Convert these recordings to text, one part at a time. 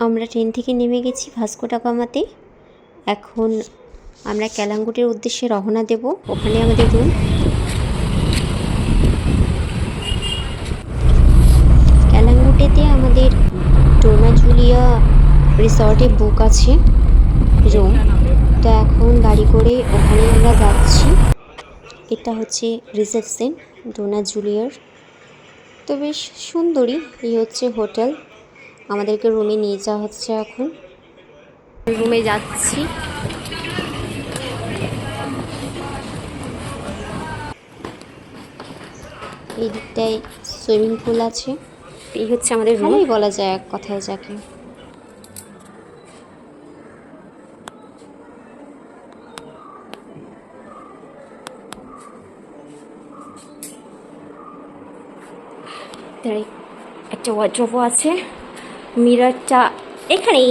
আমরা ট্রেন থেকে নেমে গেছি ভাস্কো ডা গামাতে। এখন আমরা ক্যালাঙ্গুটের উদ্দেশ্যে রওনা দেব। ওখানে আমাদের রুম। ক্যালাঙ্গুটেতে আমাদের ডোনা জুলিয়া রিসর্টে বুক আছে রুম। তো এখন গাড়ি করে ওখানে আমরা যাচ্ছি। এটা হচ্ছে রিসেপশন ডোনা জুলিয়ার। তো বেশ সুন্দরী। এই হচ্ছে হোটেল। আমাদেরকে রুমে নিয়ে যাওয়া হচ্ছে। এখন রুমে যাচ্ছি। এই দিকটায় সুইমিং পুল আছে। এই হচ্ছে আমাদের রুমই বলা যায় এক কথায় যাকে। একটা ওয়ার্ড্রোবও আছে। মিররটা এখানে।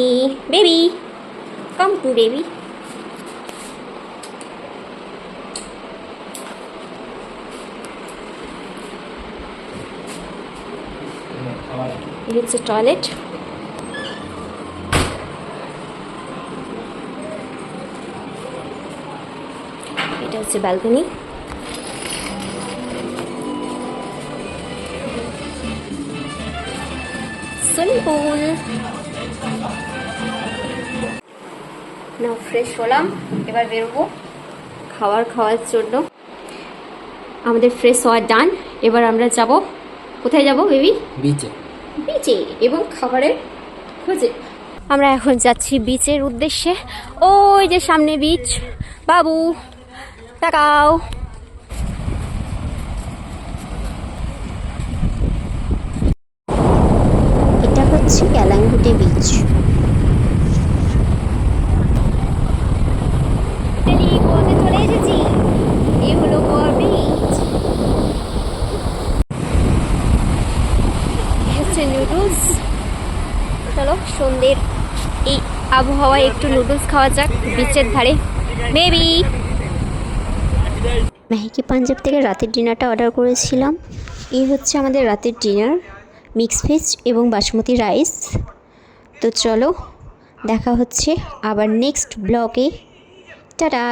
Baby come to baby. এই হচ্ছে টয়লেট। এটা হচ্ছে ব্যালকনি। Swimming pool. না ফ্রেশ হলাম, এবার বেরোবো খাওয়ার জন্য। আমাদের ফ্রেশ হওয়া ডান। এবার আমরা যাব কোথায় যাব বেবি? বিচে। বিচে এবং খাবারের খোঁজে। আমরা এখন যাচ্ছি বিচের উদ্দেশ্যে। ওই যে সামনে বিচ। বাবু তাকাও। এটা হচ্ছে ক্যালাঙ্গুটে বিচ। চলে এসেছি। এই হলো গোয়া বিচ। হচ্ছে নুডলস। চলো সন্ধ্যের এই আবহাওয়ায় একটু নুডলস খাওয়া যাক বিচের ধারে। বেবি মেহেকি পাঞ্জাব থেকে রাতের ডিনারটা অর্ডার করেছিলাম। এই হচ্ছে আমাদের রাতের ডিনার, মিক্স ভেজ এবং বাসমতি রাইস। তো চলো দেখা হচ্ছে আবার নেক্সট ব্লগে। টাটা।